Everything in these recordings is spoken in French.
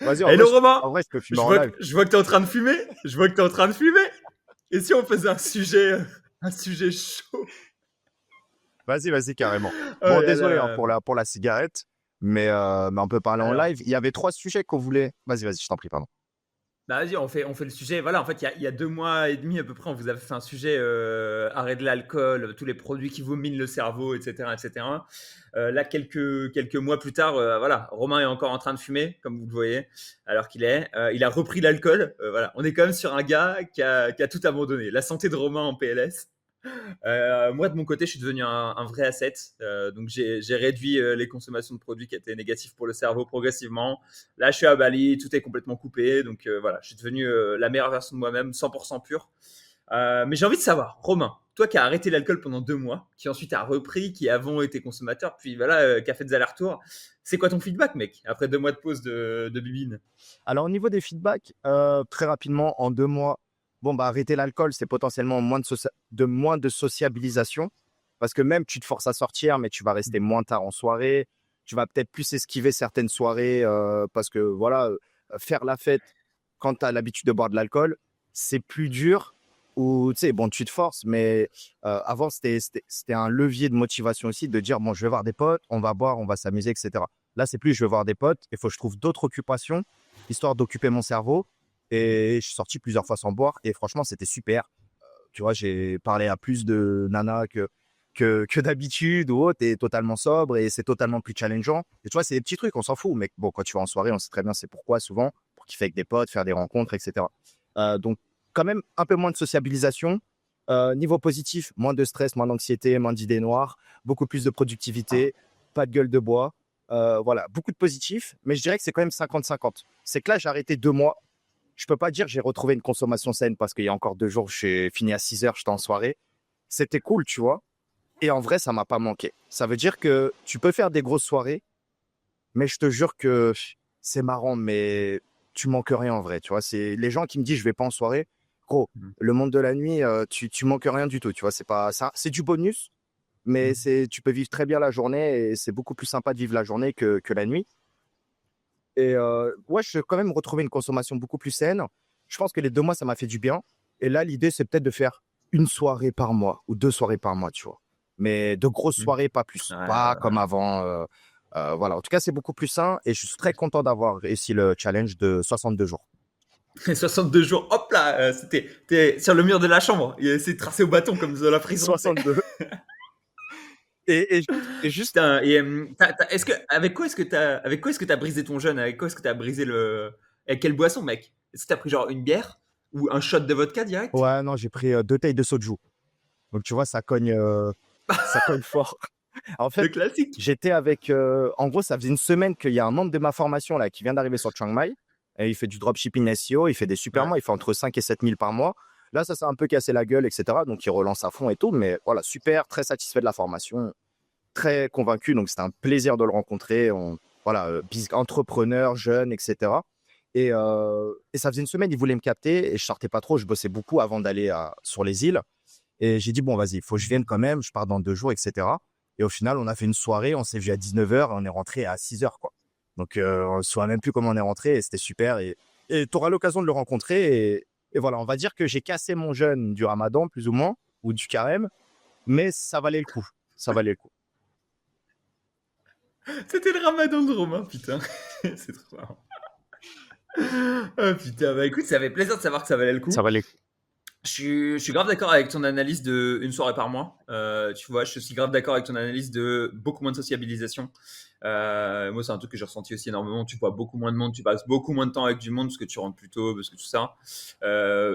Vas-y, Hello Romain, en vrai, je peux fumer en live. je vois que t'es en train de fumer. Je vois que t'es en train de fumer. Et si on faisait un sujet chaud? Vas-y, carrément. Oh Bon, là désolé hein, là. pour la cigarette, mais on peut parler en Alors, live. Il y avait trois sujets qu'on voulait. Vas-y, je t'en prie, pardon. bah vas-y, on fait le sujet. Voilà, en fait, il y a 2 mois et demi à peu près, on vous avait fait un sujet arrêt de l'alcool, tous les produits qui vous minent le cerveau, etc., etc. Là, quelques mois plus tard, voilà, Romain est encore en train de fumer, comme vous le voyez, alors qu'il est. Il a repris l'alcool. Voilà, on est quand même sur un gars qui a tout abandonné. La santé de Romain en PLS. Moi, de mon côté, je suis devenu un vrai asset. Donc, j'ai réduit les consommations de produits qui étaient négatifs pour le cerveau progressivement. Là, je suis à Bali, tout est complètement coupé. Donc, voilà, je suis devenu la meilleure version de moi-même, 100% pur. Mais j'ai envie de savoir, Romain, toi qui as arrêté l'alcool pendant 2 mois, qui ensuite a repris, qui avant était consommateur, puis voilà, qui a fait des allers-retours, c'est quoi ton feedback, mec, après 2 mois de pause de bibine? Alors, au niveau des feedbacks, très rapidement, en 2 mois, bon, bah, arrêter l'alcool, c'est potentiellement moins de sociabilisation. Parce que même tu te forces à sortir, mais tu vas rester moins tard en soirée. Tu vas peut-être plus esquiver certaines soirées parce que, voilà, faire la fête quand tu as l'habitude de boire de l'alcool, c'est plus dur. Ou, tu sais, bon, tu te forces, mais avant, c'était un levier de motivation aussi de dire, bon, je vais voir des potes, on va boire, on va s'amuser, etc. Là, c'est plus, je vais voir des potes, il faut que je trouve d'autres occupations histoire d'occuper mon cerveau. Et je suis sorti plusieurs fois sans boire. Et franchement, c'était super. Tu vois, j'ai parlé à plus de nanas que d'habitude ou autre, et totalement sobre. Et c'est totalement plus challengeant. Et tu vois, c'est des petits trucs, on s'en fout. Mais bon, quand tu vas en soirée, on sait très bien c'est pourquoi souvent. Pour kiffer avec des potes, faire des rencontres, etc. Donc, quand même, un peu moins de sociabilisation. Niveau positif, moins de stress, moins d'anxiété, moins d'idées noires, beaucoup plus de productivité, pas de gueule de bois. Voilà, beaucoup de positifs, mais je dirais que c'est quand même 50-50. C'est que là, j'ai arrêté 2 mois. Je peux pas dire que j'ai retrouvé une consommation saine parce qu'il y a encore 2 jours, j'ai fini à 6 heures, j'étais en soirée. C'était cool, tu vois. Et en vrai, ça m'a pas manqué. Ça veut dire que tu peux faire des grosses soirées, mais je te jure que c'est marrant, mais tu manques rien en vrai. Tu vois, c'est les gens qui me disent je vais pas en soirée. Gros, le monde de la nuit, tu manques rien du tout. Tu vois, c'est pas ça, c'est du bonus, mais tu peux vivre très bien la journée et c'est beaucoup plus sympa de vivre la journée que la nuit. Et ouais, je vais quand même retrouver une consommation beaucoup plus saine. Je pense que les 2 mois, ça m'a fait du bien. Et là, l'idée, c'est peut-être de faire une soirée par mois ou 2 soirées par mois, tu vois. Mais de grosses soirées, pas plus. Pas Ouais, comme avant. Voilà. En tout cas, c'est beaucoup plus sain et je suis très content d'avoir réussi le challenge de 62 jours. ouais. 62 jours, hop là, t'es sur le mur de la chambre. C'est tracé au bâton comme dans la prison, tu sais. 62. Et juste, Putain, et est-ce que avec quoi est-ce que t'as brisé ton jeûne? Avec quoi est-ce que t'as brisé le avec quelle boisson, mec? Est-ce que t'as pris genre une bière ou un shot de vodka direct? ouais, non, j'ai pris 2 tailles de soju. Donc, tu vois, ça cogne fort. En Le fait, classique. j'étais avec. En gros, ça faisait une semaine qu'il y a un membre de ma formation là qui vient d'arriver sur Chiang Mai. Et il fait du dropshipping SEO, il fait des super Ouais. mois, il fait entre 5 et 7 000 par mois. Là, ça s'est un peu cassé la gueule, etc. Donc, il relance à fond et tout. Mais voilà, super, très satisfait de la formation, très convaincu. Donc, c'était un plaisir de le rencontrer. Voilà, entrepreneur, jeune, etc. Et ça faisait une semaine, il voulait me capter et je sortais pas trop. Je bossais beaucoup avant d'aller sur les îles. Et j'ai dit, bon, vas-y, il faut que je vienne quand même. Je pars dans 2 jours, etc. Et au final, on a fait une soirée. On s'est vu à 19 heures et on est rentré à 6 heures, quoi. Donc, on ne se souvient même plus comment on est rentré et c'était super. Et tu auras l'occasion de le rencontrer. Et voilà, on va dire que j'ai cassé mon jeûne du ramadan, plus ou moins, ou du carême, mais ça valait le coup. Ça valait le coup. C'était le ramadan de Romain, putain. C'est trop marrant. Ah putain, bah écoute, ça fait plaisir de savoir que ça valait le Ça coup. valait le coup. Je suis grave d'accord avec ton analyse de une soirée par mois. Tu vois, je suis grave d'accord avec ton analyse de beaucoup moins de sociabilisation. Moi, c'est un truc que j'ai ressenti aussi énormément. Tu vois beaucoup moins de monde, tu passes beaucoup moins de temps avec du monde parce que tu rentres plus tôt, parce que tout ça.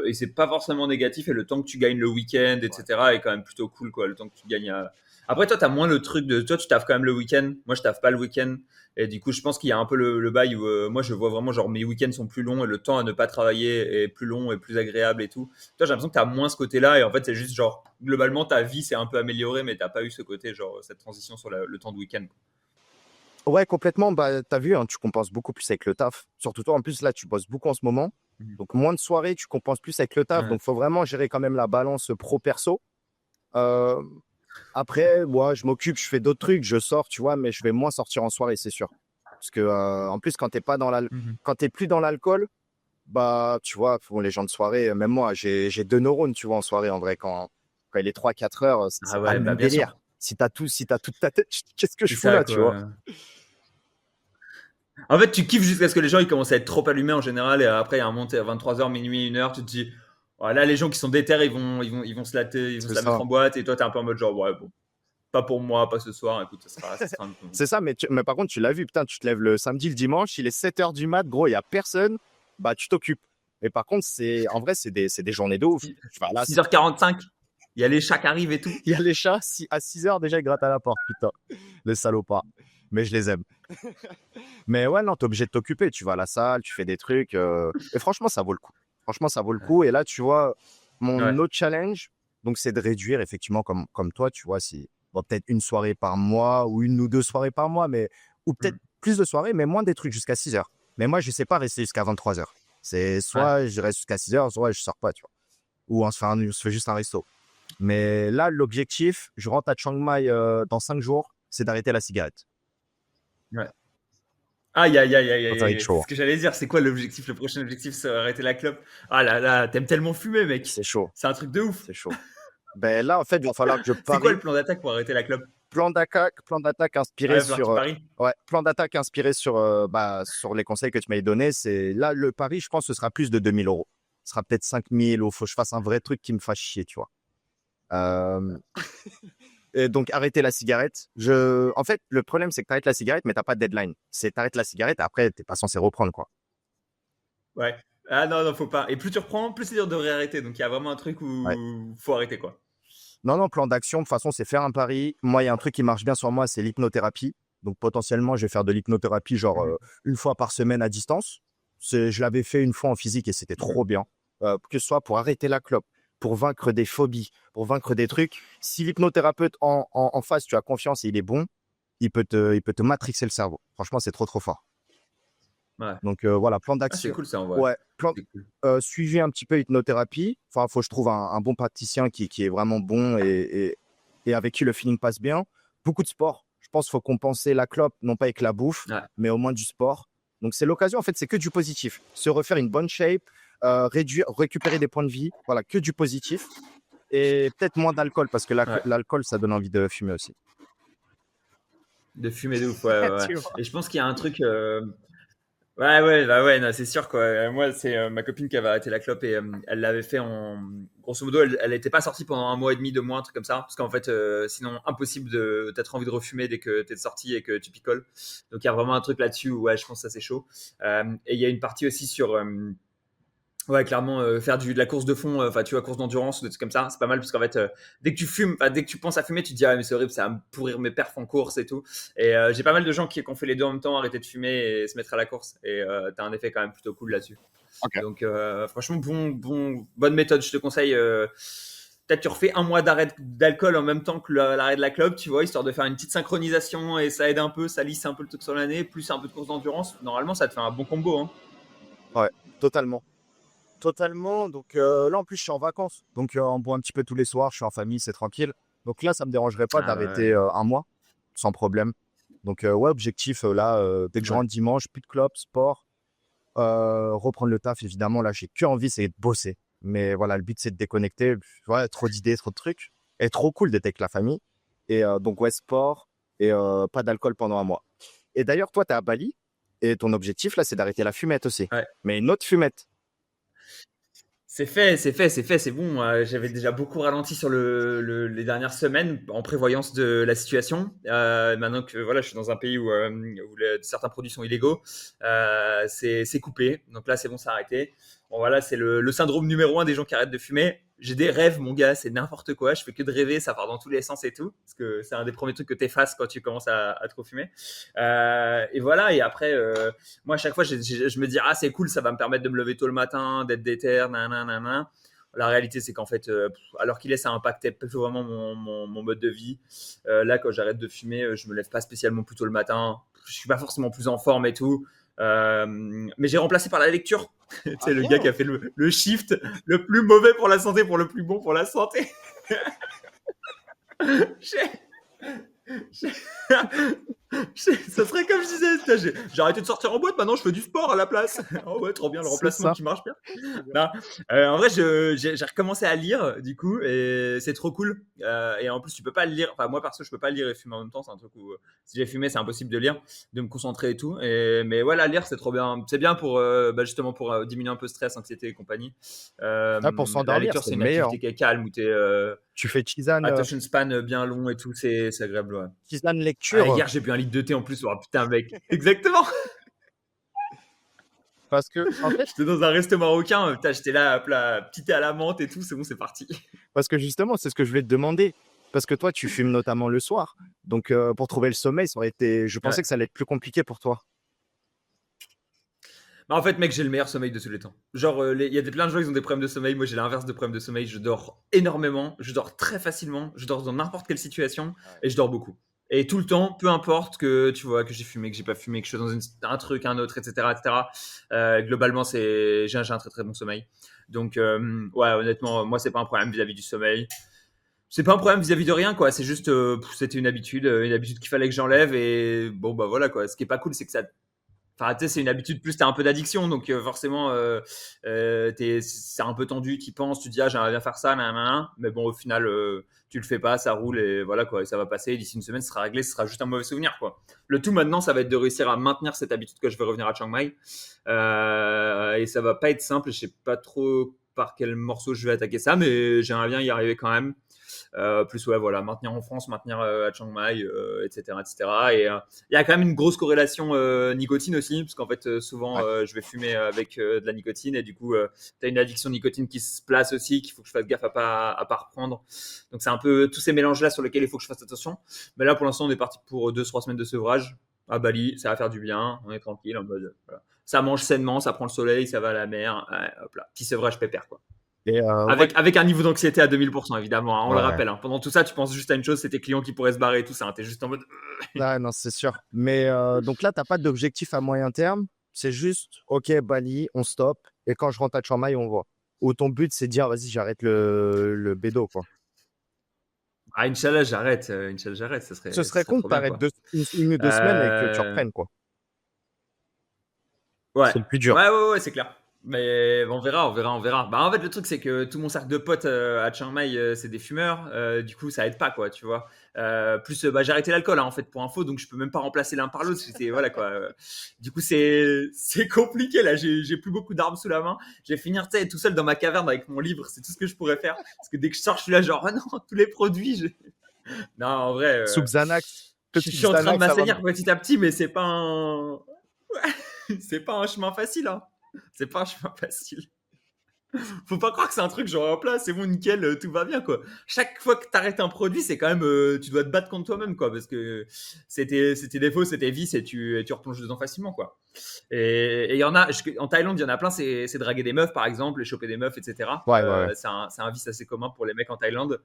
Et c'est pas forcément négatif. Et le temps que tu gagnes le week-end, Ouais. etc., est quand même plutôt cool, quoi. Le temps que tu gagnes. Après, toi, t'as moins le truc de. Toi, tu taffes quand même le week-end. Moi, je taffe pas le week-end. Et du coup, je pense qu'il y a un peu le bail où moi, je vois vraiment, genre, mes week-ends sont plus longs et le temps à ne pas travailler est plus long et plus agréable et tout. Toi, j'ai l'impression que tu as moins ce côté-là et en fait, c'est juste genre, globalement, ta vie s'est un peu améliorée, mais t'as pas eu ce côté, genre, cette transition sur le temps de week-end. Ouais, complètement. Bah, tu as vu, hein, tu compenses beaucoup plus avec le taf. Surtout toi, en plus, là, tu bosses beaucoup en ce moment. Mhm. Donc, moins de soirées, tu compenses plus avec le taf. Ouais. Donc, il faut vraiment gérer quand même la balance pro-perso. Euh, Après, moi, je m'occupe, je fais d'autres trucs, je sors, tu vois, mais je vais moins sortir en soirée, c'est sûr. Parce que, en plus, quand t'es pas dans Mhm. quand t'es plus dans l'alcool, bah, tu vois, pour les gens de soirée, même moi, j'ai deux neurones, tu vois, en soirée, en vrai, quand il est 3-4 heures, Ah c'est pas ouais, le bah même bien délire. sûr. Si t'as toute ta tête, qu'est-ce que C'est je fous ça, là, tu vois? quoi. En fait, tu kiffes jusqu'à ce que les gens ils commencent à être trop allumés en général. Et après, il y a un monté à 23h, minuit, 1h. Tu te dis, voilà, les gens qui sont déter, ils vont se ils vont C'est se la mettre ça. en boîte. Et toi, t'es un peu en mode genre, ouais, bon, pas pour moi, pas ce soir. Écoute, ça sera un autre moment. C'est ça, mais par contre, tu l'as vu, putain, tu te lèves le samedi, le dimanche, il est 7 heures du mat, gros, il y a personne, bah, tu t'occupes. Et par contre, en vrai, c'est des journées de ouf. Tu vas à la 6h45, il y a les chats qui arrivent et tout. Il y a les chats, à 6 heures déjà, ils grattent à la porte, putain. Les salopards. Mais je les aime. Mais ouais, non, t'es obligé de t'occuper. Tu vas à la salle, tu fais des trucs. Et franchement, ça vaut le coup. Franchement, ça vaut le coup. Et là, tu vois, Ouais. mon autre challenge, donc, c'est de réduire, effectivement, comme toi, tu vois, bon, peut-être une soirée par mois ou une ou deux soirées par mois, ou peut-être Mm. plus de soirées, mais moins des trucs jusqu'à 6 heures. Mais moi, je sais pas rester jusqu'à 23 heures. C'est Ouais. soit je reste jusqu'à 6 heures, soit je sors pas, tu vois. Ou on se fait juste un resto. Mais là, l'objectif, je rentre à Chiang Mai dans 5 jours, c'est d'arrêter la cigarette. Ouais. Aïe, aïe, aïe, aïe, Ça aïe, va être aïe. C'est chaud. ce que j'allais dire. C'est quoi l'objectif? Le prochain objectif, c'est arrêter la clope. Ah là là, t'aimes tellement fumer, mec. C'est chaud. C'est un truc de ouf. C'est chaud. Ben là, en fait, il va falloir que je C'est quoi parie. le plan d'attaque pour arrêter la clope? Plan d'attaque Ah, il inspiré va falloir que tu sur. paries. Ouais, plan d'attaque inspiré sur les conseils que tu m'avais donnés. C'est là, le pari, je pense, ce sera plus de 2 000 euros. Ce sera peut-être 5 000, ou faut que je fasse un vrai truc qui me fasse chier, tu vois. Euh, Et donc, arrêter la cigarette. En fait, le problème, c'est que tu arrêtes la cigarette, mais tu n'as pas de deadline. C'est t'arrêtes la cigarette, après, tu n'es pas censé reprendre, quoi. Ouais. Ah non, non, faut pas. Et plus tu reprends, plus c'est dur de réarrêter. Donc il y a vraiment un truc Ouais. où faut arrêter, quoi. Non, non, plan d'action, de toute façon, c'est faire un pari. Moi, il y a un truc qui marche bien sur moi, c'est l'hypnothérapie. Donc, potentiellement, je vais faire de l'hypnothérapie, genre, Mhm. une fois par semaine à distance. Je l'avais fait une fois en physique et c'était Mhm. trop bien. Que ce soit pour arrêter la clope, pour vaincre des phobies, pour vaincre des trucs. Si l'hypnothérapeute en face, tu as confiance et il est bon, il peut te matrixer le cerveau. Franchement, c'est trop, trop fort. Ouais. Donc, voilà, plan Ah, c'est d'action. cool ça en vrai. Ouais, C'est cool. suivi un petit peu hypnothérapie. Enfin, faut que je trouve un bon praticien qui est vraiment bon et avec qui le feeling passe bien. Beaucoup de sport. Je pense qu'il faut compenser la clope, non pas avec la bouffe, Ouais. mais au moins du sport. Donc, c'est l'occasion, en fait, c'est que du positif. Se refaire une bonne shape, récupérer des points de vie. Voilà, que du positif. Et peut-être moins d'alcool, parce que Ouais. l'alcool, ça donne envie de fumer aussi. De fumer de ouf, ouais, ouais, ouais. Tu vois. Et je pense qu'il y a un truc. Ouais, ouais, bah ouais, non, c'est sûr quoi. Moi, c'est ma copine qui avait arrêté la clope et elle l'avait fait en. Grosso modo, elle était pas sortie pendant un mois et demi, 2 mois, un truc comme ça. Parce qu'en fait, sinon, impossible de. T'as trop envie de refumer dès que t'es sorti et que tu picoles. Donc, il y a vraiment un truc là-dessus où, ouais, je pense que ça c'est chaud. Et il y a une partie aussi sur. Ouais, clairement, faire de la course de fond, enfin, tu vois, course d'endurance ou des trucs comme ça, c'est pas mal parce qu'en fait, dès que tu fumes, dès que tu penses à fumer, tu te dis, ah, mais c'est horrible, ça va me pourrir mes perfs en course et tout. Et j'ai pas mal de gens qui ont fait les deux en même temps, arrêter de fumer et se mettre à la course. Et t'as un effet quand même plutôt cool là-dessus. Ok. Donc, franchement, bonne méthode. Je te conseille, peut-être tu refais un mois d'arrêt d'alcool en même temps que l'arrêt de la clope, tu vois, histoire de faire une petite synchronisation et ça aide un peu, ça lisse un peu le truc sur l'année, plus un peu de course d'endurance. Normalement, ça te fait un bon combo, hein. Ouais, totalement. Totalement. Donc, là, en plus, je suis en vacances. Donc, on boit un petit peu tous les soirs. Je suis en famille, c'est tranquille. Donc là, ça me dérangerait pas Ah d'arrêter ouais. un mois sans problème. Donc, ouais, objectif, là, dès que je Ouais. rentre dimanche, plus de clopes, sport, reprendre le taf, évidemment. Là, j'ai que envie, c'est de bosser. Mais voilà, le but, c'est de déconnecter. Ouais, trop d'idées, trop de trucs. Et trop cool d'être avec la famille. Et donc, ouais, sport et pas d'alcool pendant un mois. Et d'ailleurs, toi, tu es à Bali. Et ton objectif, là, c'est d'arrêter la fumette aussi. Ouais. Mais une autre fumette. C'est fait, c'est fait, c'est fait, c'est bon. J'avais déjà beaucoup ralenti sur les dernières semaines en prévoyance de la situation. Maintenant que voilà, je suis dans un pays où certains produits sont illégaux, c'est coupé. Donc là, c'est bon, c'est arrêté. Bon voilà, c'est le syndrome numéro un des gens qui arrêtent de fumer. J'ai des rêves, mon gars, c'est n'importe quoi. Je fais que de rêver, ça part dans tous les sens et tout. Parce que c'est un des premiers trucs que tu effaces quand tu commences à trop fumer. Et voilà, et après, moi, à chaque fois, je me dis, ah, c'est cool, ça va me permettre de me lever tôt le matin, d'être déter, nanana. La réalité, c'est qu'en fait, alors qu'il est, ça impactait plus vraiment mon mode de vie. Là, quand j'arrête de fumer, je me lève pas spécialement plus tôt le matin. Je suis pas forcément plus en forme et tout. Mais j'ai remplacé par la lecture. Tu Ah, sais, le gars qui bien. a fait le shift le plus mauvais pour la santé pour le plus bon pour la santé. J'ai- j'ai- Ça serait comme je disais, j'ai arrêté de sortir en boîte, maintenant je fais du sport à la place. Oh ouais, trop bien, le C'est remplacement ça. qui marche bien. Trop bien. Non, en vrai, j'ai recommencé à lire, du coup, et c'est trop cool. Et en plus, tu peux pas le lire. Enfin, moi, perso, je peux pas lire et fumer en même temps. C'est un truc où, si j'ai fumé, c'est impossible de lire, de me concentrer et tout. Mais voilà, lire, c'est trop bien. C'est bien pour, justement, pour diminuer un peu stress, anxiété et compagnie. Ah, pour La s'endormir, lecture, c'est c'est le une meilleur. activité qui est calme, où t'es Tu fais tisane, attention span bien long et tout, c'est agréable, ouais. tisane Ah, lecture hier, j'ai bu un litre de thé en plus. Oh putain, mec. Exactement. parce que, en fait, J'étais dans un resto marocain. Putain, j'étais là, plat, petit thé à la menthe et tout. C'est bon, c'est parti. parce que justement, c'est ce que je voulais te demander. Parce que toi, tu fumes notamment le soir. Donc, pour trouver le sommeil, ça aurait été. Je Ouais. pensais que ça allait être plus compliqué pour toi. Bah, en fait, mec, j'ai le meilleur sommeil de tous les temps. Genre, il y a plein de gens qui ont des problèmes de sommeil. Moi, j'ai l'inverse de problèmes de sommeil. Je dors énormément. Je dors très facilement. Je dors dans n'importe quelle situation. Ouais. Et je dors beaucoup. Et tout le temps, peu importe que tu vois que j'ai fumé, que j'ai pas fumé, que je suis dans un truc, un autre, etc., etc. Globalement, j'ai un très très bon sommeil. Donc, ouais, honnêtement, moi, c'est pas un problème vis-à-vis du sommeil. C'est pas un problème vis-à-vis de rien, quoi. C'est juste, c'était une habitude qu'il fallait que j'enlève. Et bon, bah voilà, quoi. Ce qui est pas cool, c'est que ça. Enfin, tu sais, c'est une habitude, plus tu as un peu d'addiction, donc forcément, c'est un peu tendu, tu y penses, tu te dis, ah, j'aimerais bien faire ça, nanana. Mais bon, au final, tu le fais pas, ça roule et voilà, quoi, et ça va passer. D'ici une semaine, ce sera réglé, ce sera juste un mauvais souvenir, quoi. Le tout maintenant, ça va être de réussir à maintenir cette habitude que je vais revenir à Chiang Mai. Et ça va pas être simple, je sais pas trop par quel morceau je vais attaquer ça, mais j'aimerais bien y arriver quand même. Plus ouais, voilà, maintenir en France, maintenir à Chiang Mai, etc., etc. Et il y a quand même une grosse corrélation nicotine aussi, parce qu'en fait souvent Ouais. je vais fumer avec de la nicotine et du coup tu as une addiction nicotine qui se place aussi, qu'il faut que je fasse gaffe à pas reprendre. Donc c'est un peu tous ces mélanges là sur lesquels il faut que je fasse attention. Mais là pour l'instant on est parti pour 2-3 semaines de sevrage à Bali, ça va faire du bien, on est tranquille en mode voilà. Ça mange sainement, ça prend le soleil, ça va à la mer, ouais, hop là, petit sevrage pépère quoi. Et ouais, Avec un niveau d'anxiété à 2000%, évidemment, hein, on le ouais. rappelle. Hein. Pendant tout ça, tu penses juste à une chose, c'est tes clients qui pourraient se barrer et tout ça. Hein. T'es juste en mode. Ah, non, c'est sûr. Mais donc là, t'as pas d'objectif à moyen terme. C'est juste, OK, Bali, on stop. Et quand je rentre à Chiang Mai, on voit. Ou ton but, c'est de dire, vas-y, j'arrête le bédo, quoi. Ah, Inch'Allah, j'arrête. Inch'Allah, j'arrête. Ce Ce serait serait con que trop bien, t'arrêtes quoi. une ou deux semaines et que tu Euh, reprennes, quoi. Ouais, C'est le plus dur. ouais, c'est clair. Mais on verra, on verra, on verra. Bah, en fait, le truc, c'est que tout mon cercle de potes à Chiang Mai, c'est des fumeurs. Du coup, ça aide pas, quoi, tu vois. Plus, bah, j'ai arrêté l'alcool, hein, en fait, pour info, donc je peux même pas remplacer l'un par l'autre. Voilà, quoi. Du coup, c'est compliqué, là. J'ai plus beaucoup d'armes sous la main. Je vais finir, tu sais, tout seul dans ma caverne avec mon livre. C'est tout ce que je pourrais faire. Parce que dès que je sors, je suis là, genre, ah non, tous les produits. Non, en vrai, Sous Xanax. je Peut-être que suis en train de Xanax, ça va. m'assainir petit à petit, mais c'est pas un. C'est pas un chemin facile, hein. C'est pas un chemin facile. Faut pas croire que c'est un truc genre hop là, c'est bon, nickel, tout va bien, quoi. Chaque fois que t'arrêtes un produit, c'est quand même, tu dois te battre contre toi-même, quoi, parce que c'était défaut, c'était vice et tu replonges dedans facilement, quoi. Et il y en a, en Thaïlande, il y en a plein, c'est draguer des meufs, par exemple, et choper des meufs, etc. Ouais, ouais, ouais. C'est un vice assez commun pour les mecs en Thaïlande.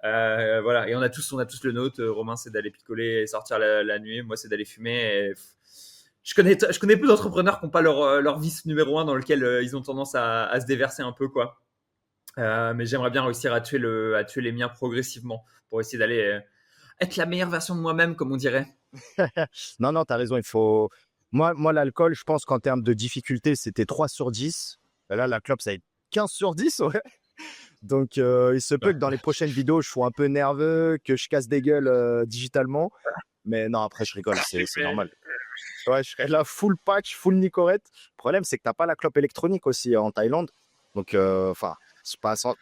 Voilà, et on a tous le nôtre. Romain, c'est d'aller picoler et sortir la nuit. Moi, c'est d'aller fumer. Je connais peu d'entrepreneurs qui n'ont pas leur vice numéro un dans lequel ils ont tendance à se déverser un peu, quoi. Mais j'aimerais bien réussir à tuer les miens progressivement pour essayer d'aller être la meilleure version de moi-même, comme on dirait. Non, non, t'as raison. Il faut. Moi l'alcool, je pense qu'en termes de difficulté, c'était 3 sur 10. Et là, la clope, ça va être 15 sur 10, ouais. Donc, il se peut Ouais. que dans les prochaines vidéos, je sois un peu nerveux, que je casse des gueules digitalement. Mais non, après, je rigole, c'est normal. Ouais, je serais là full patch, full Nicorette. Le problème, c'est que t'as pas la clope électronique aussi en Thaïlande. Donc, enfin,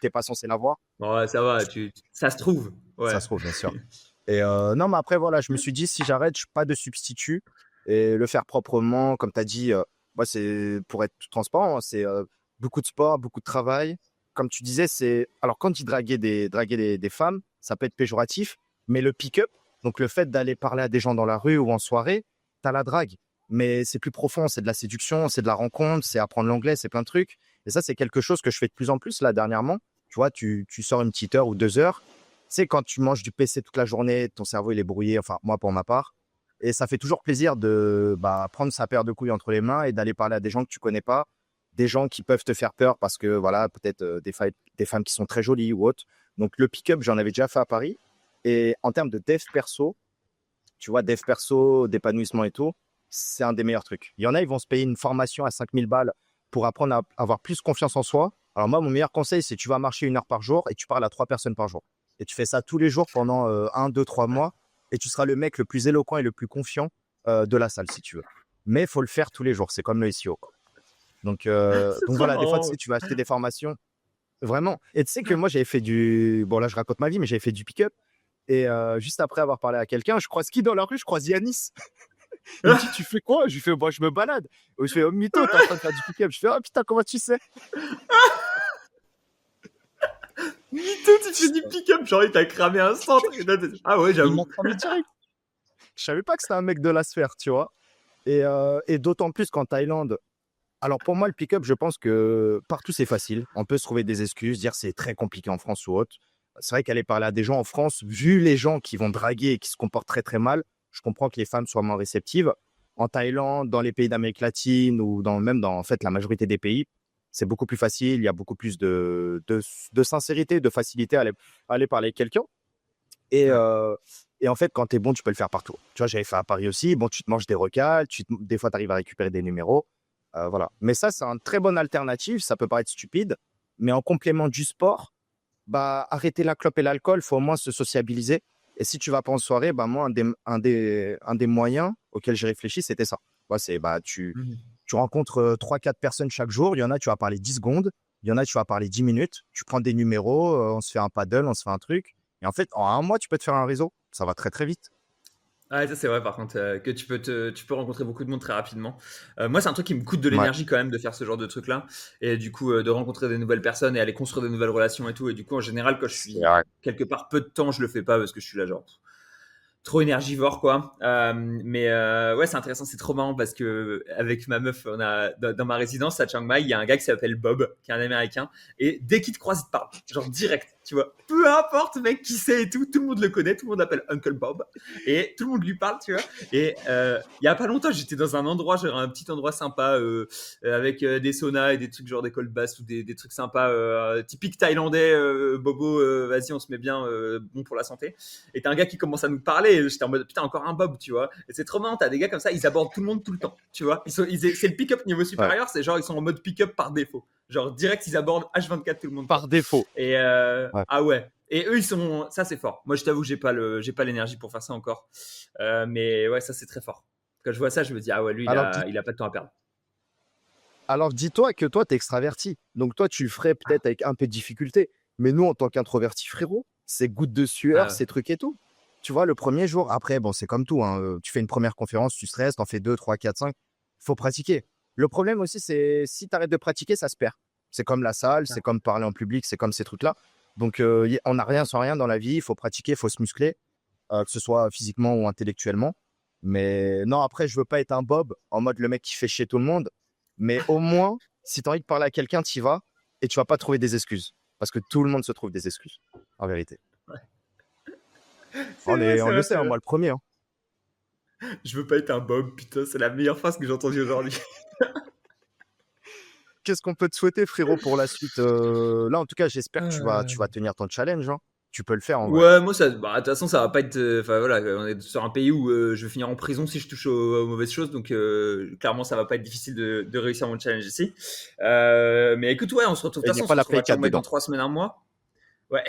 t'es pas censé l'avoir. Bon, ça va, ça se trouve. Ça Ouais. se trouve, bien sûr. Et non, mais après, voilà, je me suis dit, si j'arrête, je pas de substitut. Et le faire proprement, comme tu as dit, moi, c'est pour être tout transparent, hein, c'est beaucoup de sport, beaucoup de travail. Comme tu disais, c'est. Alors, quand tu draguer des femmes, ça peut être péjoratif, mais le pick-up, donc le fait d'aller parler à des gens dans la rue ou en soirée, tu as la drague. Mais c'est plus profond, c'est de la séduction, c'est de la rencontre, c'est apprendre l'anglais, c'est plein de trucs. Et ça, c'est quelque chose que je fais de plus en plus là dernièrement. Tu vois, tu sors une petite heure ou 2 heures. Tu sais, quand tu manges du PC toute la journée, ton cerveau, il est brouillé, enfin, moi, pour ma part. Et ça fait toujours plaisir de prendre sa paire de couilles entre les mains et d'aller parler à des gens que tu connais pas, des gens qui peuvent te faire peur parce que, voilà, peut-être des femmes qui sont très jolies ou autres. Donc, le pick-up, j'en avais déjà fait à Paris. Et en termes de dev perso, tu vois, dev perso, d'épanouissement et tout, c'est un des meilleurs trucs. Il y en a, ils vont se payer une formation à 5000 balles pour apprendre à avoir plus confiance en soi. Alors moi, mon meilleur conseil, c'est tu vas marcher 1 heure par jour et tu parles à 3 personnes par jour. Et tu fais ça tous les jours pendant 1, 2, 3 mois et tu seras le mec le plus éloquent et le plus confiant de la salle, si tu veux. Mais il faut le faire tous les jours. C'est comme le SEO, quoi. C'est Donc trop voilà, des fois, tu marrant. sais, tu vas acheter des formations. Vraiment. Et tu sais que moi, j'avais fait du. Bon, là, je raconte ma vie, mais j'avais fait du pick-up. Et juste après avoir parlé à quelqu'un, je croise qui dans la rue? Je croise Yanis. Il me dit, tu fais quoi? Je lui fais, bon, je me balade. Je fais, oh, mytho, t'es en train de faire du pick-up. Je fais, oh putain, comment tu sais? Mytho, tu fais du pick-up, genre il t'a cramé un centre. Et là, ah ouais, Il j'avoue. m'a cramé direct. Je savais pas que c'était un mec de la sphère, tu vois. Et d'autant plus qu'en Thaïlande, alors pour moi, le pick-up, je pense que partout c'est facile. On peut se trouver des excuses, dire c'est très compliqué en France ou autre. C'est vrai qu'aller parler à des gens en France, vu les gens qui vont draguer et qui se comportent très très mal, je comprends que les femmes soient moins réceptives. En Thaïlande, dans les pays d'Amérique latine ou même dans en fait la majorité des pays, c'est beaucoup plus facile. Il y a beaucoup plus de sincérité, de facilité à aller parler avec quelqu'un. Et, Ouais. et en fait, quand tu es bon, tu peux le faire partout. Tu vois, j'avais fait à Paris aussi. Bon, tu te manges des recals, des fois, tu arrives à récupérer des numéros. Voilà. Mais ça, c'est une très bonne alternative. Ça peut paraître stupide, mais en complément du sport, bah, arrêter la clope et l'alcool, il faut au moins se sociabiliser. Et si tu vas pas en soirée, bah, moi, un des moyens auxquels j'ai réfléchi, c'était ça. Ouais, c'est, bah, Mhm. tu rencontres 3-4 personnes chaque jour. Il y en a, tu vas parler 10 secondes. Il y en a, tu vas parler 10 minutes. Tu prends des numéros, on se fait un paddle, on se fait un truc. Et en fait, en un mois, tu peux te faire un réseau. Ça va très, très vite. Ah, ça c'est vrai par contre, que tu peux rencontrer beaucoup de monde très rapidement. Moi, c'est un truc qui me coûte de Ouais. l'énergie quand même de faire ce genre de truc-là et du coup, de rencontrer des nouvelles personnes et aller construire de nouvelles relations et tout et du coup, en général, quand je C'est suis vrai. quelque part peu de temps, je le fais pas parce que je suis là genre trop énergivore quoi. Mais ouais, c'est intéressant, c'est trop marrant parce que avec ma meuf, on a dans ma résidence à Chiang Mai, il y a un gars qui s'appelle Bob, qui est un Américain, et dès qu'il te croise, il te parle, genre direct, tu vois. Peu importe mec qui c'est et tout le monde le connaît, tout le monde l'appelle Uncle Bob et tout le monde lui parle, tu vois. Et il y a pas longtemps, j'étais dans un endroit, genre un petit endroit sympa avec des saunas et des trucs genre des cold baths ou des trucs sympas typiques thaïlandais, bobo, vas-y, on se met bien, bon pour la santé. Et t'as un gars qui commence à nous parler, et j'étais en mode putain, encore un Bob, tu vois. Et c'est trop marrant, t'as des gars comme ça, ils abordent tout le monde tout le temps, tu vois. C'est le pick-up niveau Ouais. supérieur, c'est genre ils sont en mode pick-up par défaut. Genre direct, ils abordent H24 tout le monde, quoi. Par défaut. Et Ouais. ah ouais. Et eux, ils sont. Ça, c'est fort. Moi, je t'avoue, j'ai pas l'énergie pour faire ça encore. Mais ouais, ça, c'est très fort. Quand je vois ça, je me dis, ah ouais, lui, Alors, il a pas de temps à perdre. alors dis-toi que toi, tu es extraverti. Donc, toi, tu le ferais peut-être avec un peu de difficulté. Mais nous, en tant qu'introverti, frérot, c'est gouttes de Ah sueur, ouais. ces trucs et tout. Tu vois, le premier jour, après, bon, c'est comme tout, hein, tu fais une première conférence, tu stresses, t'en fais 2, 3, 4, 5. Il faut pratiquer. Le problème aussi, c'est si tu arrêtes de pratiquer, ça se perd. C'est comme la salle, c'est comme parler en public, c'est comme ces trucs-là. Donc, on n'a rien sans rien dans la vie. Il faut pratiquer, il faut se muscler, que ce soit physiquement ou intellectuellement. Mais non, après, je veux pas être un Bob en mode le mec qui fait chier tout le monde. Mais au moins, si tu as envie de parler à quelqu'un, tu y vas et tu vas pas trouver des excuses. Parce que tout le monde se trouve des excuses, en vérité. C'est vrai, c'est On le vrai, sait, c'est hein, vrai. moi le premier. Hein. Je veux pas être un Bob, putain, c'est la meilleure phrase que j'ai entendue aujourd'hui. Qu'est-ce qu'on peut te souhaiter, frérot, pour la suite? Là, en tout cas, j'espère que tu vas tenir ton challenge. Hein. Tu peux le faire en vrai. Ouais, moi, ça, bah, de toute façon, ça va pas être. Enfin, voilà, on est sur un pays où je vais finir en prison si je touche aux mauvaises choses. Donc, clairement, ça va pas être difficile de réussir mon challenge ici. Mais écoute, ouais, on se retrouve. De Et il toute n'y a façon, on pas se la retrouve Play à Chiang 4 Mai dans dedans. 3 semaines, un mois. Ouais,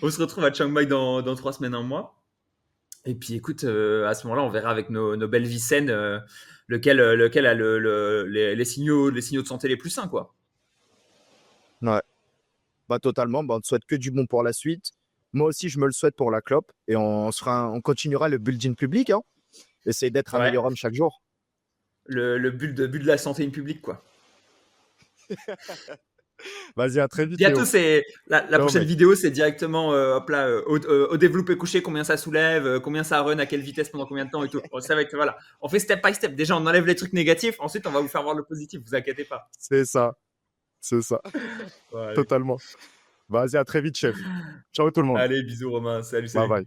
on se retrouve à Chiang Mai dans 3 semaines, un mois. Et puis, écoute, à ce moment-là, on verra avec nos belles vies saines lequel a les signaux de santé les plus sains, quoi. Ouais, bah totalement. Bah, on te souhaite que du bon pour la suite. Moi aussi, je me le souhaite pour la clope. Et on continuera le building public. Hein. Essaye d'être un Ouais, meilleur homme chaque jour. le but de la santé publique, quoi. Vas-y, à très vite, Bientôt, Léo. c'est la Ciao, prochaine mec. vidéo, c'est directement hop là, au développé couché, combien ça soulève, combien ça run, à quelle vitesse, pendant combien de temps et tout. Bon, ça va être voilà. On fait step by step. Déjà, on enlève les trucs négatifs. Ensuite, on va vous faire voir le positif. Vous inquiétez pas. C'est ça. C'est ça. Bon, allez. Totalement. Vas-y, à très vite, chef. Ciao, tout le monde. Allez, bisous Romain. Salut, Bye salut. bye.